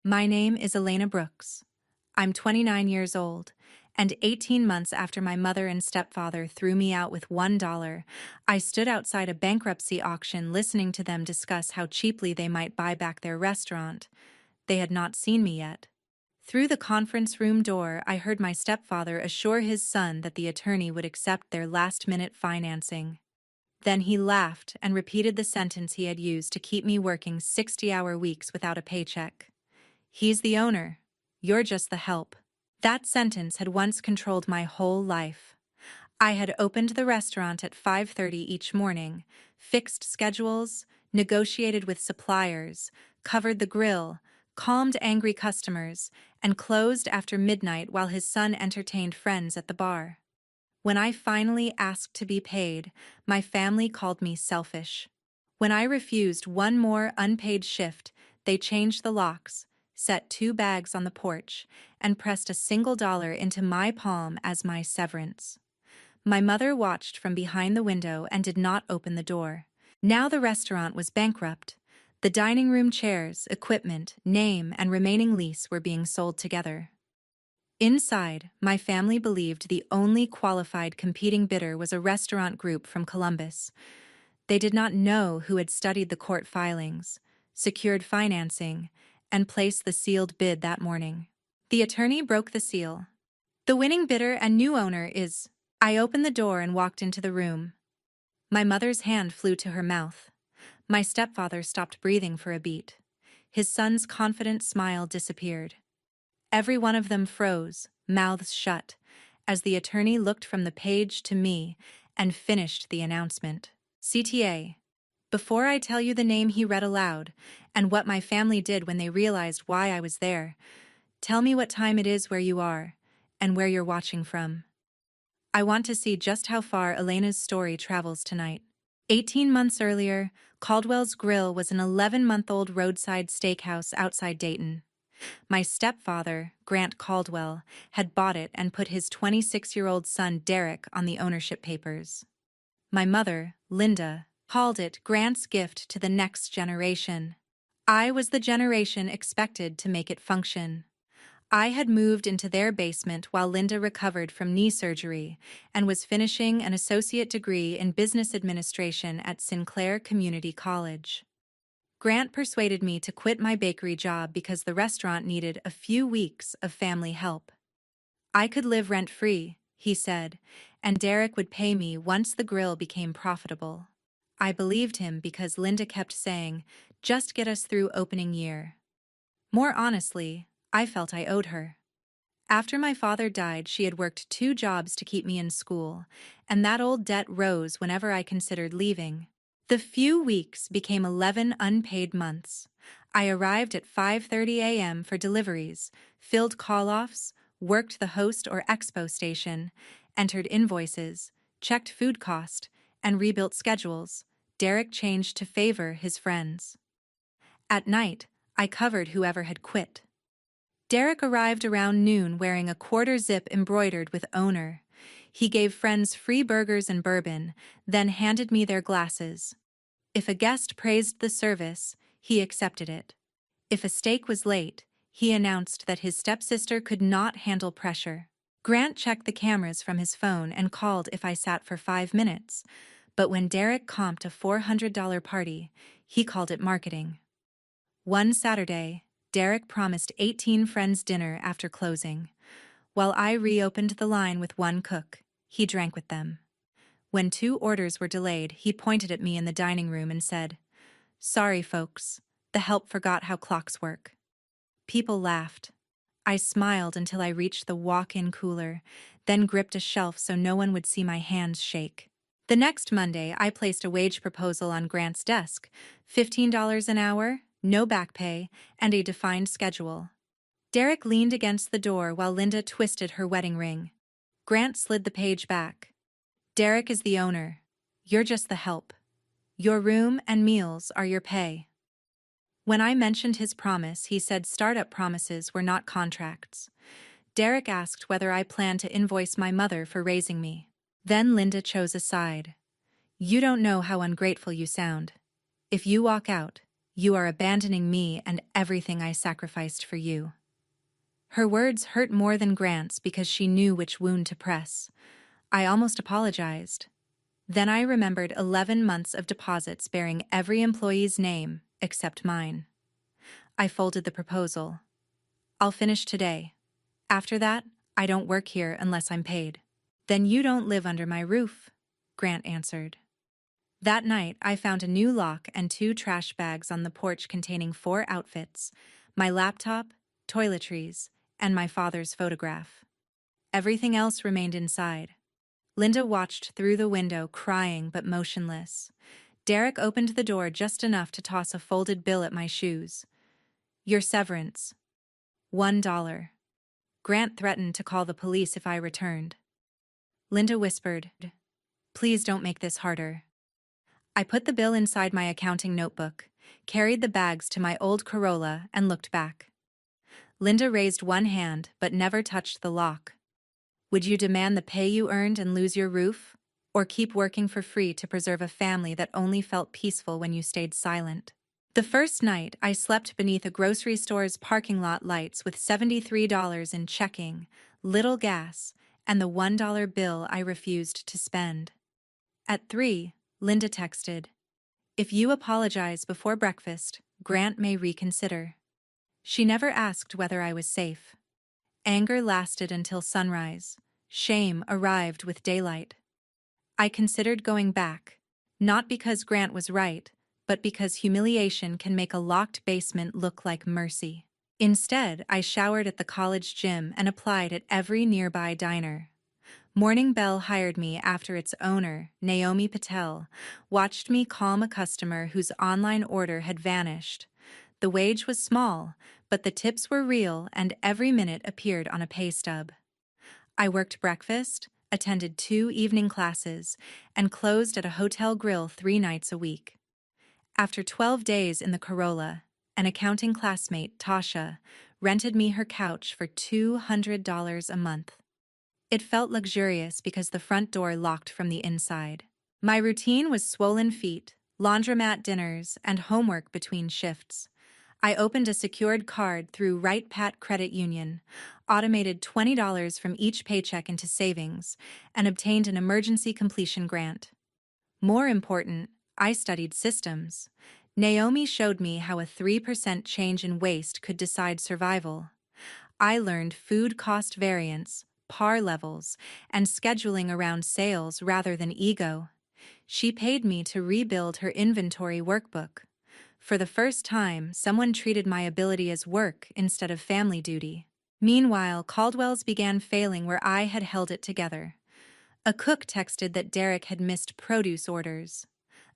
My name is Elena Brooks. I'm 29 years old, and 18 months after my mother and stepfather threw me out with $1, I stood outside a bankruptcy auction listening to them discuss how cheaply they might buy back their restaurant. They had not seen me yet. Through the conference room door, I heard my stepfather assure his son that the attorney would accept their last-minute financing. Then he laughed and repeated the sentence he had used to keep me working 60-hour weeks without a paycheck. He's the owner. You're just the help. That sentence had once controlled my whole life. I had opened the restaurant at 5:30 each morning, fixed schedules, negotiated with suppliers, covered the grill, calmed angry customers, and closed after midnight while his son entertained friends at the bar. When I finally asked to be paid, my family called me selfish. When I refused one more unpaid shift, they changed the locks, set 2 bags on the porch, and pressed a single dollar into my palm as my severance. My mother watched from behind the window and did not open the door. Now the restaurant was bankrupt. The dining room chairs, equipment, name, and remaining lease were being sold together. Inside, my family believed the only qualified competing bidder was a restaurant group from Columbus. They did not know who had studied the court filings, secured financing, and placed the sealed bid that morning. The attorney broke the seal. The winning bidder and new owner is... I opened the door and walked into the room. My mother's hand flew to her mouth. My stepfather stopped breathing for a beat. His son's confident smile disappeared. Every one of them froze, mouths shut, as the attorney looked from the page to me and finished the announcement. CTA. Before I tell you the name he read aloud, and what my family did when they realized why I was there, tell me what time it is where you are, and where you're watching from. I want to see just how far Elena's story travels tonight. 18 months earlier, Caldwell's Grill was an 11-month-old roadside steakhouse outside Dayton. My stepfather, Grant Caldwell, had bought it and put his 26-year-old son Derek on the ownership papers. My mother, Linda, called it Grant's gift to the next generation. I was the generation expected to make it function. I had moved into their basement while Linda recovered from knee surgery and was finishing an associate degree in business administration at Sinclair Community College. Grant persuaded me to quit my bakery job because the restaurant needed a few weeks of family help. I could live rent-free, he said, and Derek would pay me once the grill became profitable. I believed him because Linda kept saying, "Just get us through opening year." More honestly, I felt I owed her. After my father died, she had worked 2 jobs to keep me in school, and that old debt rose whenever I considered leaving. The few weeks became 11 unpaid months. I arrived at 5:30 a.m. for deliveries, filled call-offs, worked the host or expo station, entered invoices, checked food cost, and rebuilt schedules. Derek changed to favor his friends. At night, I covered whoever had quit. Derek arrived around noon wearing a quarter zip embroidered with owner. He gave friends free burgers and bourbon, then handed me their glasses. If a guest praised the service, he accepted it. If a steak was late, he announced that his stepsister could not handle pressure. Grant checked the cameras from his phone and called if I sat for 5 minutes, but when Derek comped a $400 party, he called it marketing. One Saturday, Derek promised 18 friends dinner after closing. While I reopened the line with 1 cook, he drank with them. When 2 orders were delayed, he pointed at me in the dining room and said, "Sorry, folks, the help forgot how clocks work." People laughed. I smiled until I reached the walk-in cooler, then gripped a shelf so no one would see my hands shake. The next Monday, I placed a wage proposal on Grant's desk, $15 an hour, no back pay, and a defined schedule. Derek leaned against the door while Linda twisted her wedding ring. Grant slid the page back. "Derek is the owner. You're just the help. Your room and meals are your pay." When I mentioned his promise, he said startup promises were not contracts. Derek asked whether I planned to invoice my mother for raising me. Then Linda chose a side. "You don't know how ungrateful you sound. If you walk out, You are abandoning me and everything I sacrificed for you." Her words hurt more than Grant's because she knew which wound to press. I almost apologized. Then I remembered 11 months of deposits bearing every employee's name except mine. I folded the proposal. "I'll finish today. After that, I don't work here unless I'm paid." "Then you don't live under my roof," Grant answered. That night, I found a new lock and 2 trash bags on the porch containing 4 outfits: my laptop, toiletries, and my father's photograph. Everything else remained inside. Linda watched through the window, crying but motionless. Derek opened the door just enough to toss a folded bill at my shoes. "Your severance. $1. Grant threatened to call the police if I returned." Linda whispered, "Please don't make this harder." I put the bill inside my accounting notebook, carried the bags to my old Corolla, and looked back. Linda raised one hand but never touched the lock. "Would you demand the pay you earned and lose your roof? Or keep working for free to preserve a family that only felt peaceful when you stayed silent?" The first night, I slept beneath a grocery store's parking lot lights with $73 in checking, little gas, and the $1 bill I refused to spend. At 3, Linda texted, "If you apologize before breakfast, Grant may reconsider." She never asked whether I was safe. Anger lasted until sunrise. Shame arrived with daylight. I considered going back, not because Grant was right, but because humiliation can make a locked basement look like mercy. Instead, I showered at the college gym and applied at every nearby diner. Morning Bell hired me after its owner, Naomi Patel, watched me calm a customer whose online order had vanished. The wage was small, but the tips were real and every minute appeared on a pay stub. I worked breakfast, attended 2 evening classes, and closed at a hotel grill 3 nights a week. After 12 days in the Corolla, an accounting classmate, Tasha, rented me her couch for $200 a month. It felt luxurious because the front door locked from the inside. My routine was swollen feet, laundromat dinners, and homework between shifts. I opened a secured card through Right Pat Credit Union, automated $20 from each paycheck into savings, and obtained an emergency completion grant. More important, I studied systems. Naomi showed me how a 3% change in waste could decide survival. I learned food cost variance, par levels, and scheduling around sales rather than ego. She paid me to rebuild her inventory workbook. For the first time, someone treated my ability as work instead of family duty. Meanwhile, Caldwell's began failing where I had held it together. A cook texted that Derek had missed produce orders.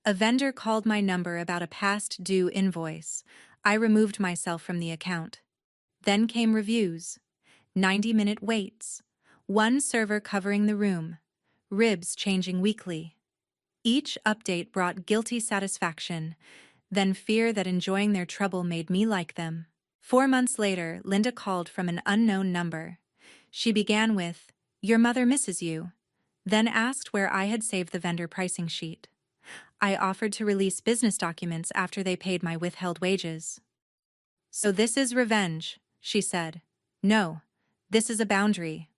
A vendor called my number about a past due invoice. I removed myself from the account. Then came reviews. 90-minute waits. One server covering the room. Ribs changing weekly. Each update brought guilty satisfaction, then fear that enjoying their trouble made me like them. 4 months later, Linda called from an unknown number. She began with, "Your mother misses you," then asked where I had saved the vendor pricing sheet. I offered to release business documents after they paid my withheld wages. "So this is revenge," she said. "No, this is a boundary."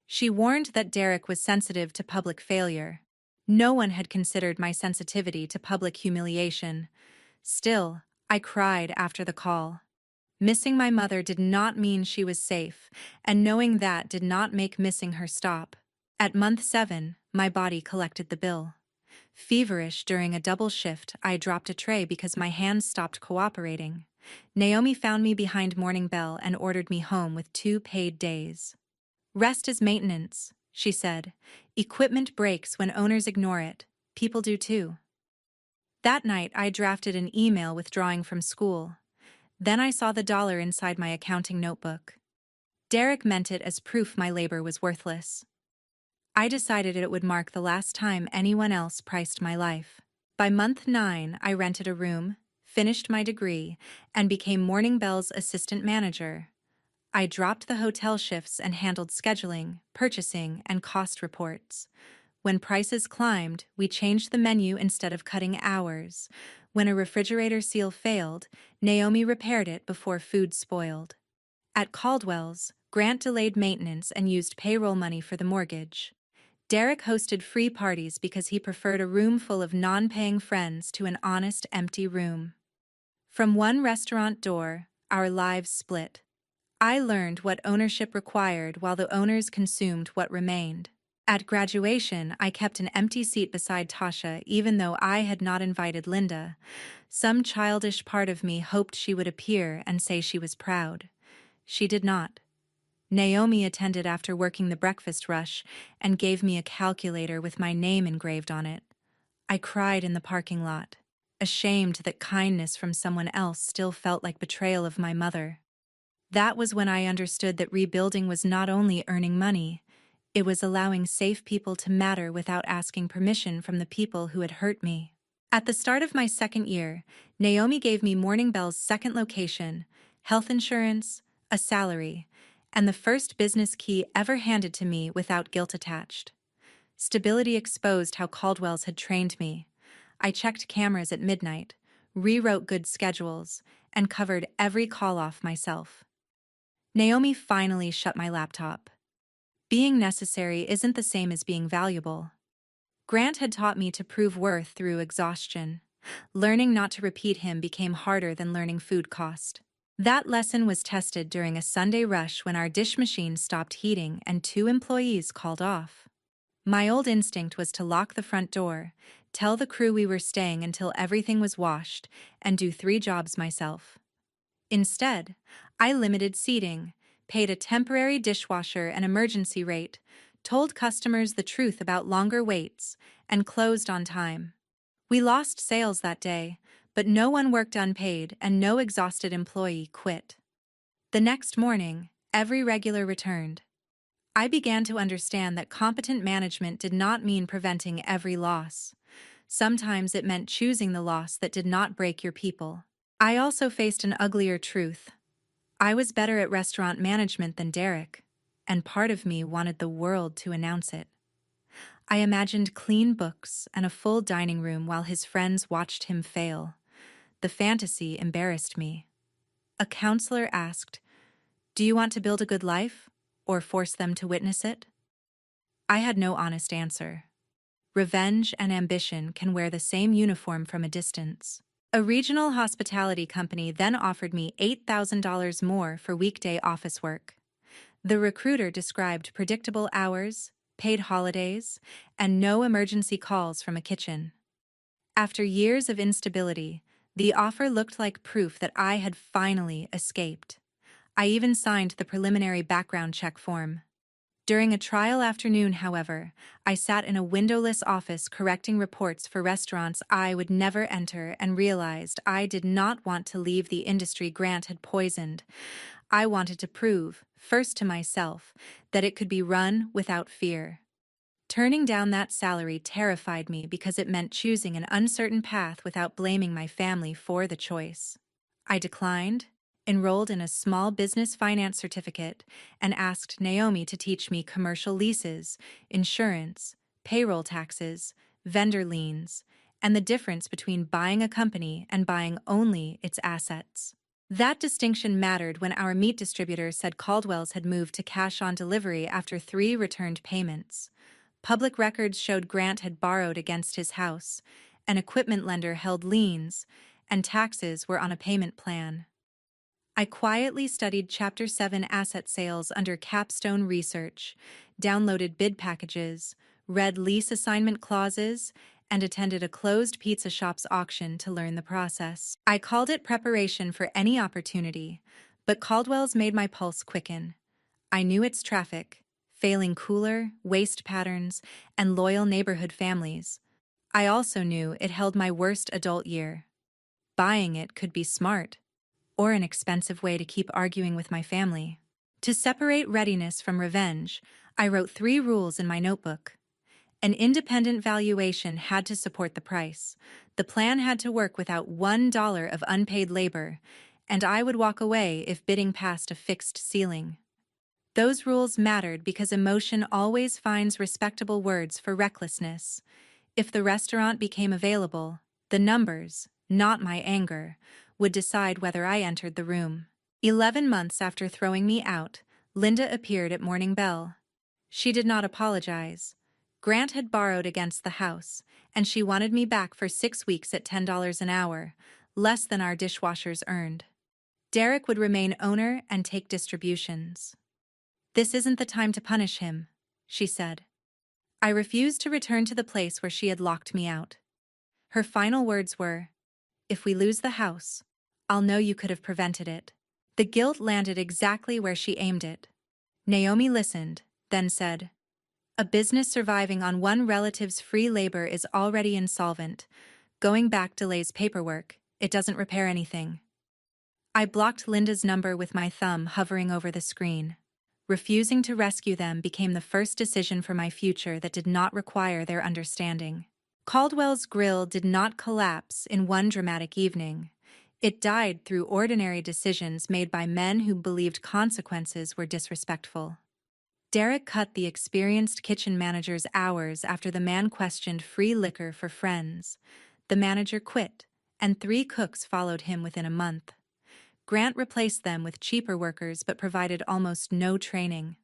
She warned that Derek was sensitive to public failure. No one had considered my sensitivity to public humiliation. Still, I cried after the call. Missing my mother did not mean she was safe, and knowing that did not make missing her stop. At month 7, my body collected the bill. Feverish during a double shift, I dropped a tray because my hands stopped cooperating. Naomi found me behind Morning Bell and ordered me home with 2 paid days. "Rest is maintenance," she said. "Equipment breaks when owners ignore it. People do too." That night, I drafted an email withdrawing from school. Then I saw the dollar inside my accounting notebook. Derek meant it as proof my labor was worthless. I decided it would mark the last time anyone else priced my life. By month 9, I rented a room, finished my degree, and became Morning Bell's assistant manager. I dropped the hotel shifts and handled scheduling, purchasing, and cost reports. When prices climbed, we changed the menu instead of cutting hours. When a refrigerator seal failed, Naomi repaired it before food spoiled. At Caldwell's, Grant delayed maintenance and used payroll money for the mortgage. Derek hosted free parties because he preferred a room full of non-paying friends to an honest, empty room. From one restaurant door, our lives split. I learned what ownership required while the owners consumed what remained. At graduation, I kept an empty seat beside Tasha even though I had not invited Linda. Some childish part of me hoped she would appear and say she was proud. She did not. Naomi attended after working the breakfast rush and gave me a calculator with my name engraved on it. I cried in the parking lot, ashamed that kindness from someone else still felt like betrayal of my mother. That was when I understood that rebuilding was not only earning money, it was allowing safe people to matter without asking permission from the people who had hurt me. At the start of my second year, Naomi gave me Morning Bell's second location, health insurance, a salary, and the first business key ever handed to me without guilt attached. Stability exposed how Caldwell's had trained me. I checked cameras at midnight, rewrote good schedules, and covered every call-off myself. Naomi finally shut my laptop. Being necessary isn't the same as being valuable. Grant had taught me to prove worth through exhaustion. Learning not to repeat him became harder than learning food cost. That lesson was tested during a Sunday rush when our dish machine stopped heating and 2 employees called off. My old instinct was to lock the front door, tell the crew we were staying until everything was washed, and do 3 jobs myself. Instead, I limited seating, paid a temporary dishwasher an emergency rate, told customers the truth about longer waits, and closed on time. We lost sales that day, but no one worked unpaid and no exhausted employee quit. The next morning, every regular returned. I began to understand that competent management did not mean preventing every loss. Sometimes it meant choosing the loss that did not break your people. I also faced an uglier truth. I was better at restaurant management than Derek, and part of me wanted the world to announce it. I imagined clean books and a full dining room while his friends watched him fail. The fantasy embarrassed me. A counselor asked, "Do you want to build a good life, or force them to witness it?" I had no honest answer. Revenge and ambition can wear the same uniform from a distance. A regional hospitality company then offered me $8,000 more for weekday office work. The recruiter described predictable hours, paid holidays, and no emergency calls from a kitchen. After years of instability, the offer looked like proof that I had finally escaped. I even signed the preliminary background check form. During a trial afternoon, however, I sat in a windowless office correcting reports for restaurants I would never enter and realized I did not want to leave the industry Grant had poisoned. I wanted to prove, first to myself, that it could be run without fear. Turning down that salary terrified me because it meant choosing an uncertain path without blaming my family for the choice. I declined, enrolled in a small business finance certificate, and asked Naomi to teach me commercial leases, insurance, payroll taxes, vendor liens, and the difference between buying a company and buying only its assets. That distinction mattered when our meat distributor said Caldwell's had moved to cash on delivery after 3 returned payments. Public records showed Grant had borrowed against his house, an equipment lender held liens, and taxes were on a payment plan. I quietly studied Chapter 7 asset sales under Capstone Research, downloaded bid packages, read lease assignment clauses, and attended a closed pizza shop's auction to learn the process. I called it preparation for any opportunity, but Caldwell's made my pulse quicken. I knew its traffic, failing cooler, waste patterns, and loyal neighborhood families. I also knew it held my worst adult year. Buying it could be smart, or an expensive way to keep arguing with my family. To separate readiness from revenge, I wrote 3 rules in my notebook. An independent valuation had to support the price. The plan had to work without $1 of unpaid labor, and I would walk away if bidding passed a fixed ceiling. Those rules mattered because emotion always finds respectable words for recklessness. If the restaurant became available, the numbers, not my anger, would decide whether I entered the room. 11 months after throwing me out, Linda appeared at morning bell. She did not apologize. Grant had borrowed against the house, and she wanted me back for 6 weeks at $10 an hour, less than our dishwashers earned. Derek would remain owner and take distributions. "This isn't the time to punish him," she said. I refused to return to the place where she had locked me out. Her final words were, "If we lose the house, I'll know you could have prevented it." The guilt landed exactly where she aimed it. Naomi listened, then said, "A business surviving on one relative's free labor is already insolvent. Going back delays paperwork, it doesn't repair anything." I blocked Linda's number with my thumb hovering over the screen. Refusing to rescue them became the first decision for my future that did not require their understanding. Caldwell's Grill did not collapse in one dramatic evening. It died through ordinary decisions made by men who believed consequences were disrespectful. Derek cut the experienced kitchen manager's hours after the man questioned free liquor for friends. The manager quit, and 3 cooks followed him within a month. Grant replaced them with cheaper workers but provided almost no training.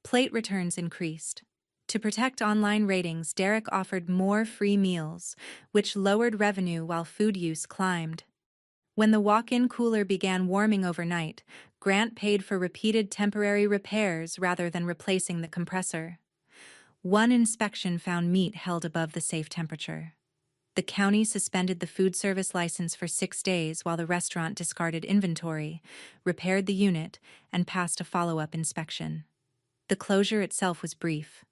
Plate returns increased. To protect online ratings, Derek offered more free meals, which lowered revenue while food use climbed. When the walk-in cooler began warming overnight, Grant paid for repeated temporary repairs rather than replacing the compressor. One inspection found meat held above the safe temperature. The county suspended the food service license for 6 days while the restaurant discarded inventory, repaired the unit, and passed a follow-up inspection. The closure itself was brief.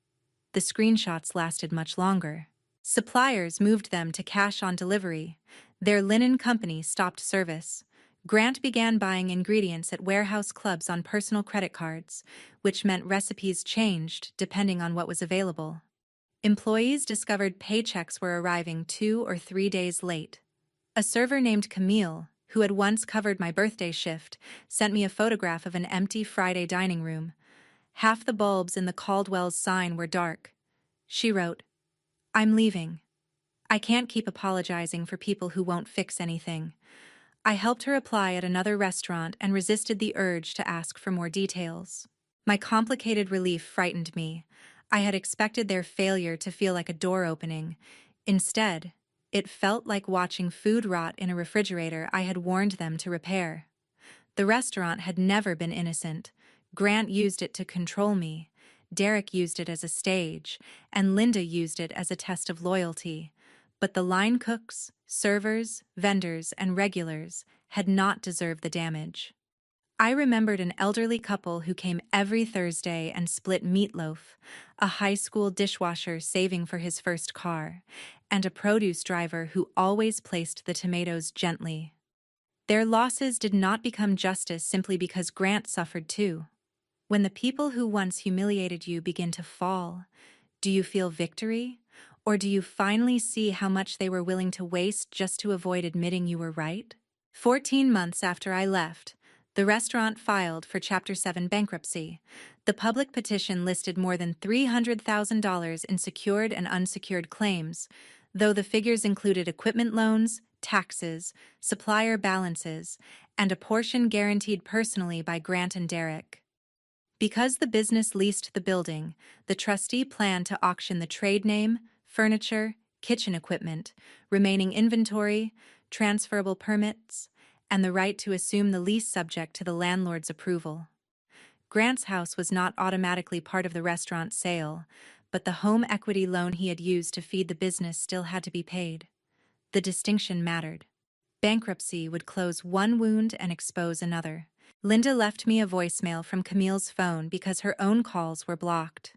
The screenshots lasted much longer. Suppliers moved them to cash on delivery. Their linen company stopped service. Grant began buying ingredients at warehouse clubs on personal credit cards, which meant recipes changed depending on what was available. Employees discovered paychecks were arriving 2 or 3 days late. A server named Camille, who had once covered my birthday shift, sent me a photograph of an empty Friday dining room. Half the bulbs in the Caldwell's sign were dark. She wrote, "I'm leaving. I can't keep apologizing for people who won't fix anything." I helped her apply at another restaurant and resisted the urge to ask for more details. My complicated relief frightened me. I had expected their failure to feel like a door opening. Instead, it felt like watching food rot in a refrigerator I had warned them to repair. The restaurant had never been innocent. Grant used it to control me. Derek used it as a stage, and Linda used it as a test of loyalty. But the line cooks, servers, vendors, and regulars had not deserved the damage. I remembered an elderly couple who came every Thursday and split meatloaf, a high school dishwasher saving for his first car, and a produce driver who always placed the tomatoes gently. Their losses did not become justice simply because Grant suffered too. When the people who once humiliated you begin to fall, do you feel victory? Or do you finally see how much they were willing to waste just to avoid admitting you were right? 14 months after I left, the restaurant filed for Chapter 7 bankruptcy. The public petition listed more than $300,000 in secured and unsecured claims, though the figures included equipment loans, taxes, supplier balances, and a portion guaranteed personally by Grant and Derek. Because the business leased the building, the trustee planned to auction the trade name, furniture, kitchen equipment, remaining inventory, transferable permits, and the right to assume the lease subject to the landlord's approval. Grant's house was not automatically part of the restaurant's sale, but the home equity loan he had used to feed the business still had to be paid. The distinction mattered. Bankruptcy would close one wound and expose another. Linda left me a voicemail from Camille's phone because her own calls were blocked.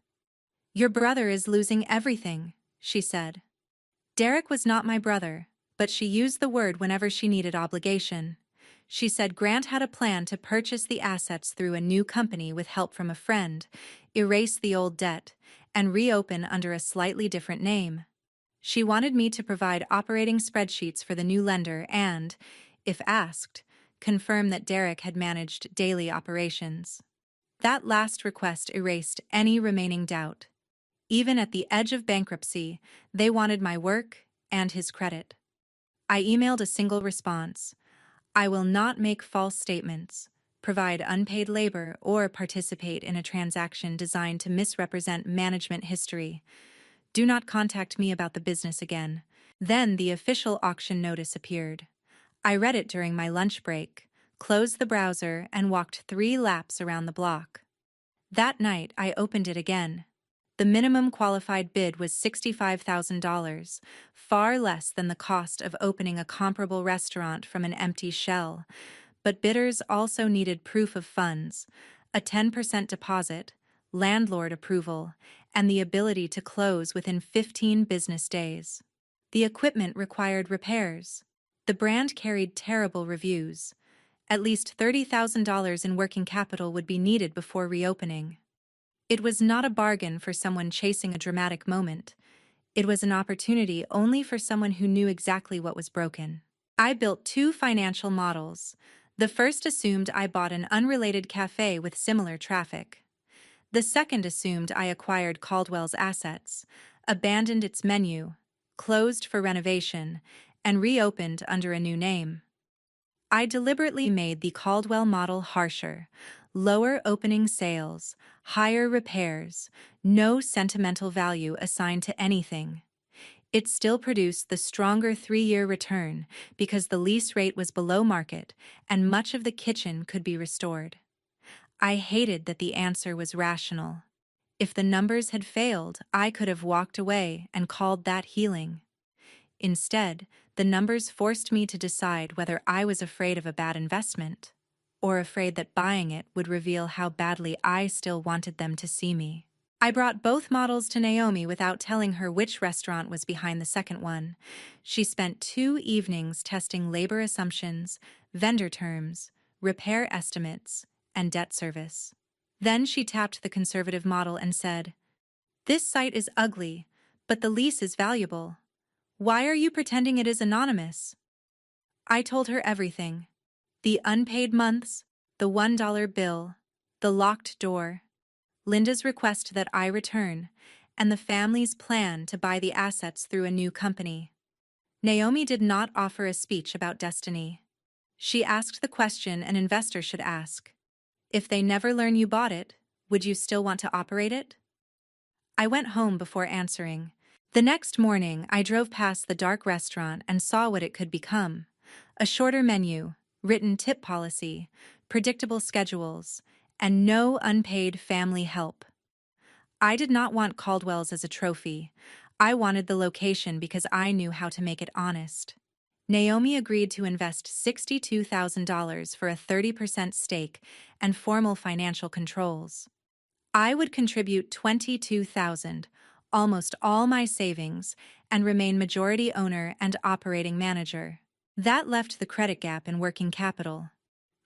"Your brother is losing everything," she said. Derek was not my brother, but she used the word whenever she needed obligation. She said Grant had a plan to purchase the assets through a new company with help from a friend, erase the old debt, and reopen under a slightly different name. She wanted me to provide operating spreadsheets for the new lender and, if asked, confirm that Derek had managed daily operations. That last request erased any remaining doubt. Even at the edge of bankruptcy, they wanted my work and his credit. I emailed a single response: I will not make false statements, provide unpaid labor, or participate in a transaction designed to misrepresent management history. Do not contact me about the business again. Then the official auction notice appeared. I read it during my lunch break, closed the browser, and walked 3 laps around the block. That night, I opened it again. The minimum qualified bid was $65,000, far less than the cost of opening a comparable restaurant from an empty shell. But bidders also needed proof of funds, a 10% deposit, landlord approval, and the ability to close within 15 business days. The equipment required repairs. The brand carried terrible reviews. At least $30,000 in working capital would be needed before reopening. It was not a bargain for someone chasing a dramatic moment. It was an opportunity only for someone who knew exactly what was broken. I built 2 financial models. The first assumed I bought an unrelated cafe with similar traffic. The second assumed I acquired Caldwell's assets, abandoned its menu, closed for renovation, and reopened under a new name. I deliberately made the Caldwell model harsher: lower opening sales, higher repairs, no sentimental value assigned to anything. It still produced the stronger 3-year return because the lease rate was below market and much of the kitchen could be restored. I hated that the answer was rational. If the numbers had failed, I could have walked away and called that healing. Instead, the numbers forced me to decide whether I was afraid of a bad investment, or afraid that buying it would reveal how badly I still wanted them to see me. I brought both models to Naomi without telling her which restaurant was behind the second one. She spent 2 evenings testing labor assumptions, vendor terms, repair estimates, and debt service. Then she tapped the conservative model and said, "This site is ugly, but the lease is valuable. Why are you pretending it is anonymous?" I told her everything: the unpaid months, the $1 bill, the locked door, Linda's request that I return, and the family's plan to buy the assets through a new company. Naomi did not offer a speech about destiny. She asked the question an investor should ask: if they never learn you bought it, would you still want to operate it? I went home before answering. The next morning, I drove past the dark restaurant and saw what it could become: a shorter menu, written tip policy, predictable schedules, and no unpaid family help. I did not want Caldwell's as a trophy. I wanted the location because I knew how to make it honest. Naomi agreed to invest $62,000 for a 30% stake and formal financial controls. I would contribute $22,000, almost all my savings, and remain majority owner and operating manager. That left the credit gap in working capital.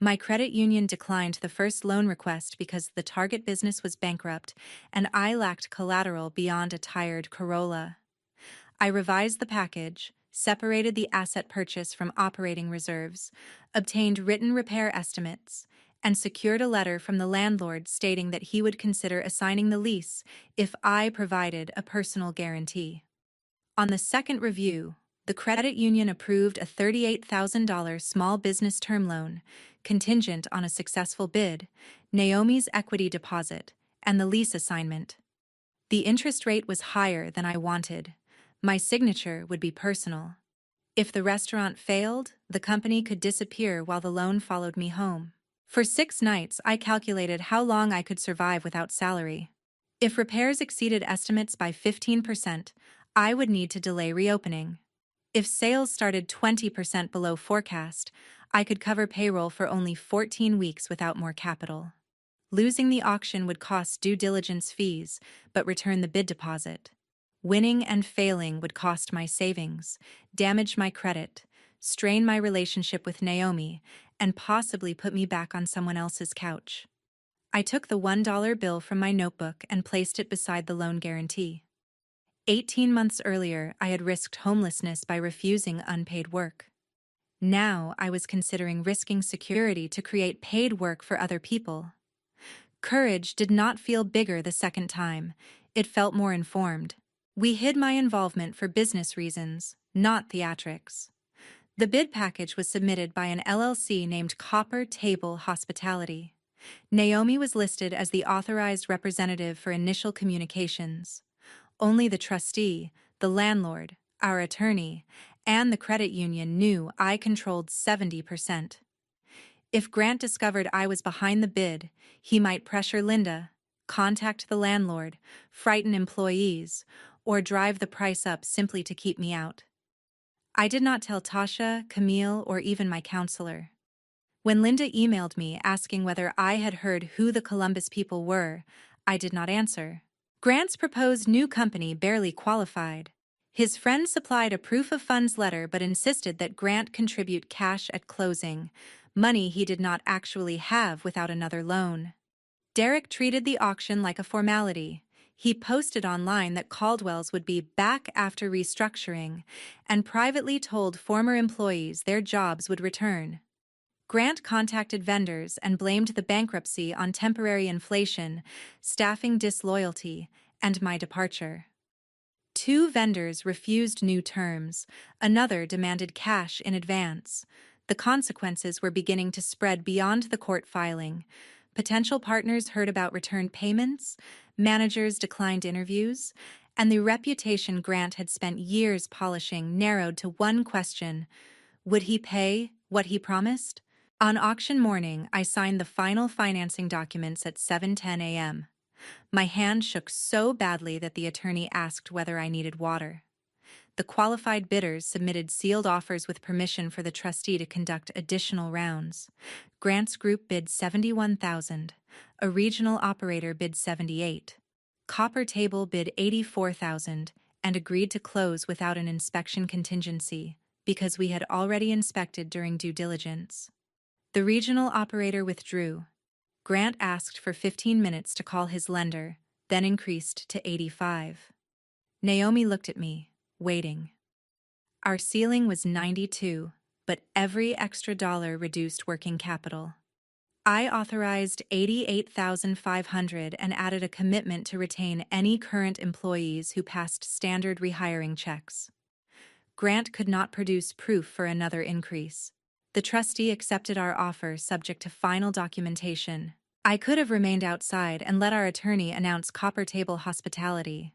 My credit union declined the first loan request because the target business was bankrupt and I lacked collateral beyond a tired Corolla. I revised the package, separated the asset purchase from operating reserves, obtained written repair estimates, and secured a letter from the landlord stating that he would consider assigning the lease if I provided a personal guarantee. On the second review, the credit union approved a $38,000 small business term loan, contingent on a successful bid, Naomi's equity deposit, and the lease assignment. The interest rate was higher than I wanted. My signature would be personal. If the restaurant failed, the company could disappear while the loan followed me home. For 6 nights, I calculated how long I could survive without salary. If repairs exceeded estimates by 15%, I would need to delay reopening. If sales started 20% below forecast, I could cover payroll for only 14 weeks without more capital. Losing the auction would cost due diligence fees, but return the bid deposit. Winning and failing would cost my savings, damage my credit, strain my relationship with Naomi, and possibly put me back on someone else's couch. I took the $1 bill from my notebook and placed it beside the loan guarantee. 18 months earlier, I had risked homelessness by refusing unpaid work. Now I was considering risking security to create paid work for other people. Courage did not feel bigger the second time. It felt more informed. We hid my involvement for business reasons, not theatrics. The bid package was submitted by an LLC named Copper Table Hospitality. Naomi was listed as the authorized representative for initial communications. Only the trustee, the landlord, our attorney, and the credit union knew I controlled 70%. If Grant discovered I was behind the bid, he might pressure Linda, contact the landlord, frighten employees, or drive the price up simply to keep me out. I did not tell Tasha, Camille, or even my counselor. When Linda emailed me asking whether I had heard who the Columbus people were, I did not answer. Grant's proposed new company barely qualified. His friend supplied a proof of funds letter but insisted that Grant contribute cash at closing, money he did not actually have without another loan. Derek treated the auction like a formality. He posted online that Caldwell's would be back after restructuring and privately told former employees their jobs would return. Grant contacted vendors and blamed the bankruptcy on temporary inflation, staffing disloyalty, and my departure. 2 vendors refused new terms, another demanded cash in advance. The consequences were beginning to spread beyond the court filing. Potential partners heard about returned payments, managers declined interviews, and the reputation Grant had spent years polishing narrowed to one question: would he pay what he promised? On auction morning, I signed the final financing documents at 7:10 a.m. My hand shook so badly that the attorney asked whether I needed water. The qualified bidders submitted sealed offers with permission for the trustee to conduct additional rounds. Grant's group bid $71,000. A regional operator bid $78,000. Copper Table bid $84,000 and agreed to close without an inspection contingency because we had already inspected during due diligence. The regional operator withdrew. Grant asked for 15 minutes to call his lender, then increased to 85. Naomi looked at me, waiting. Our ceiling was 92, but every extra dollar reduced working capital. I authorized $88,500 and added a commitment to retain any current employees who passed standard rehiring checks. Grant could not produce proof for another increase. The trustee accepted our offer subject to final documentation. I could have remained outside and let our attorney announce Copper Table Hospitality,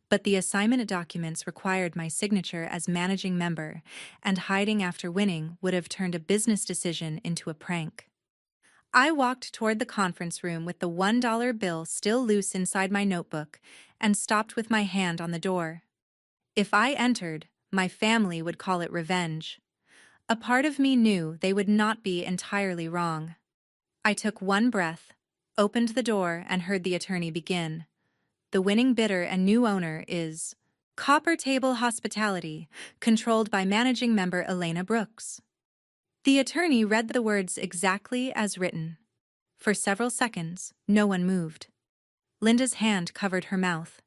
but the assignment documents required my signature as managing member, and hiding after winning would have turned a business decision into a prank. I walked toward the conference room with the $1 bill still loose inside my notebook and stopped with my hand on the door. If I entered, my family would call it revenge. A part of me knew they would not be entirely wrong. I took one breath, opened the door, and heard the attorney begin. The winning bidder and new owner is Copper Table Hospitality, controlled by managing member Elena Brooks. The attorney read the words exactly as written. For several seconds, no one moved. Linda's hand covered her mouth.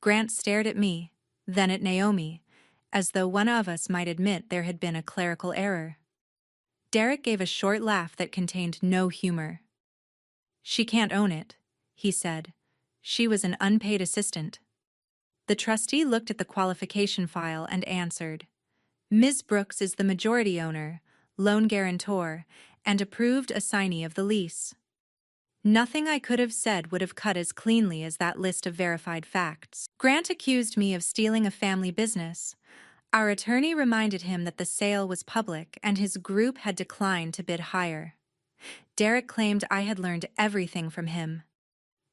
Grant stared at me, then at Naomi, as though one of us might admit there had been a clerical error. Derek gave a short laugh that contained no humor. "She can't own it," he said. "She was an unpaid assistant." The trustee looked at the qualification file and answered, "Ms. Brooks is the majority owner, loan guarantor, and approved assignee of the lease." Nothing I could have said would have cut as cleanly as that list of verified facts. Grant accused me of stealing a family business. Our attorney reminded him that the sale was public and his group had declined to bid higher. Derek claimed I had learned everything from him.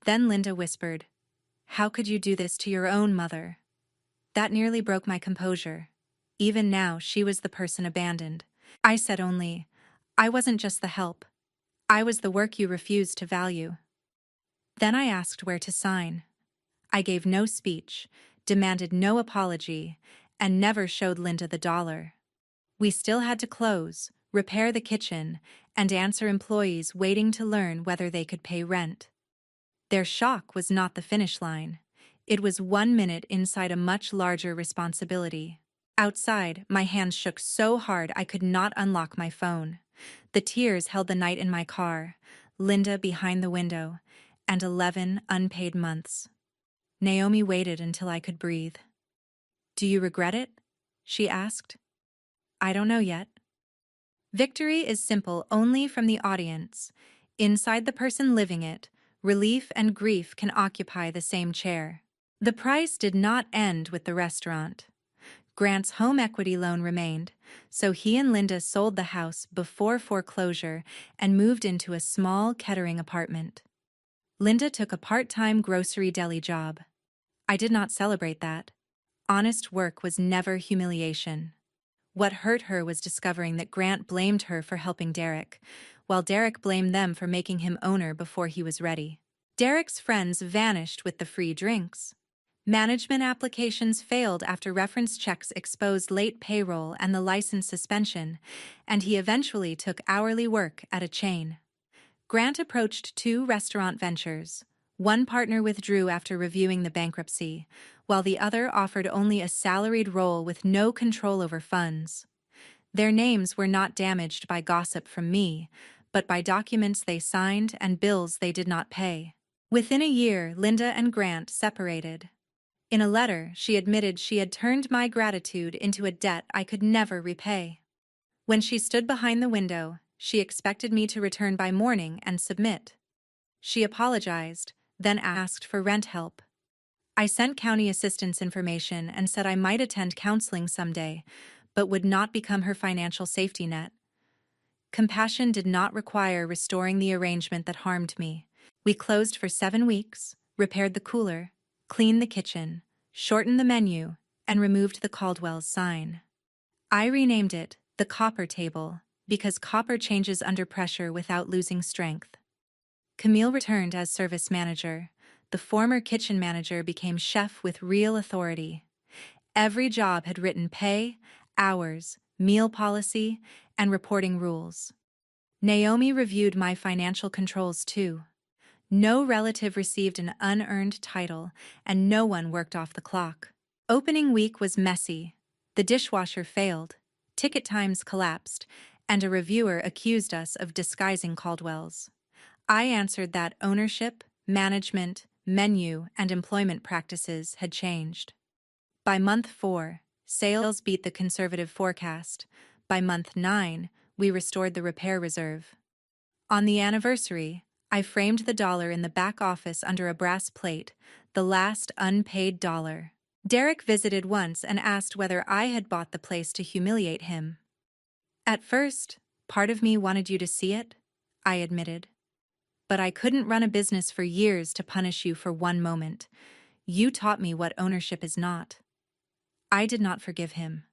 Then Linda whispered, "How could you do this to your own mother?" That nearly broke my composure. Even now, she was the person abandoned. I said only, "I wasn't just the help. I was the work you refused to value." Then I asked where to sign. I gave no speech, demanded no apology, and never showed Linda the dollar. We still had to close, repair the kitchen, and answer employees waiting to learn whether they could pay rent. Their shock was not the finish line. It was 1 minute inside a much larger responsibility. Outside, my hands shook so hard I could not unlock my phone. The tears held the night in my car, Linda behind the window, and 11 unpaid months. Naomi waited until I could breathe. "Do you regret it?" she asked. "I don't know yet." Victory is simple only from the audience. Inside the person living it, relief and grief can occupy the same chair. The price did not end with the restaurant. Grant's home equity loan remained, so he and Linda sold the house before foreclosure and moved into a small Kettering apartment. Linda took a part-time grocery deli job. I did not celebrate that. Honest work was never humiliation. What hurt her was discovering that Grant blamed her for helping Derek, while Derek blamed them for making him owner before he was ready. Derek's friends vanished with the free drinks. Management applications failed after reference checks exposed late payroll and the license suspension, and he eventually took hourly work at a chain. Grant approached 2 restaurant ventures. One partner withdrew after reviewing the bankruptcy, while the other offered only a salaried role with no control over funds. Their names were not damaged by gossip from me, but by documents they signed and bills they did not pay. Within a year, Linda and Grant separated. In a letter, she admitted she had turned my gratitude into a debt I could never repay. When she stood behind the window, she expected me to return by morning and submit. She apologized, then asked for rent help. I sent county assistance information and said I might attend counseling someday, but would not become her financial safety net. Compassion did not require restoring the arrangement that harmed me. We closed for 7 weeks, repaired the cooler, cleaned the kitchen, shortened the menu, and removed the Caldwell's sign. I renamed it the Copper Table, because copper changes under pressure without losing strength. Camille returned as service manager. The former kitchen manager became chef with real authority. Every job had written pay, hours, meal policy, and reporting rules. Naomi reviewed my financial controls too. No relative received an unearned title, and no one worked off the clock. Opening week was messy. The dishwasher failed, ticket times collapsed, and a reviewer accused us of disguising Caldwell's. I answered that ownership, management, menu, and employment practices had changed. By month 4, sales beat the conservative forecast. By month 9, we restored the repair reserve. On the anniversary, I framed the dollar in the back office under a brass plate, the last unpaid dollar. Derek visited once and asked whether I had bought the place to humiliate him. At first, part of me wanted you to see it, I admitted. But I couldn't run a business for years to punish you for one moment. You taught me what ownership is not. I did not forgive him.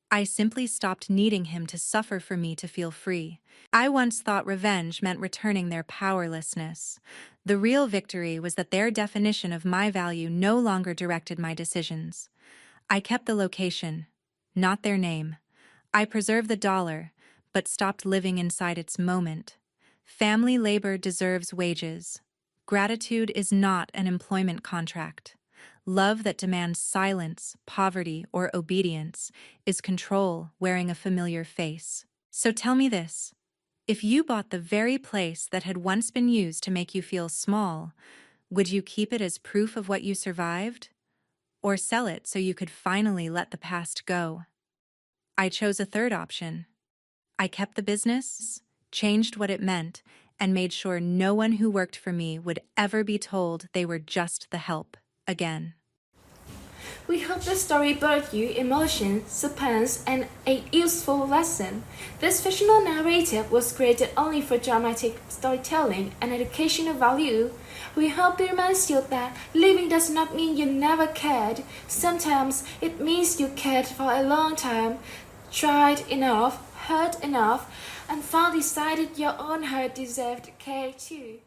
I simply stopped needing him to suffer for me to feel free. I once thought revenge meant returning their powerlessness. The real victory was that their definition of my value no longer directed my decisions. I kept the location, not their name. I preserved the dollar, but stopped living inside its moment. Family labor deserves wages. Gratitude is not an employment contract. Love that demands silence, poverty, or obedience is control wearing a familiar face. So tell me this. If you bought the very place that had once been used to make you feel small, would you keep it as proof of what you survived? Or sell it so you could finally let the past go? I chose a third option. I kept the business, changed what it meant, and made sure no one who worked for me would ever be told they were just the help again. We hope the story brought you emotion, suspense, and a useful lesson. This fictional narrative was created only for dramatic storytelling and educational value. We hope it reminds you that living does not mean you never cared. Sometimes it means you cared for a long time, tried enough, hurt enough, and finally decided your own heart deserved care too.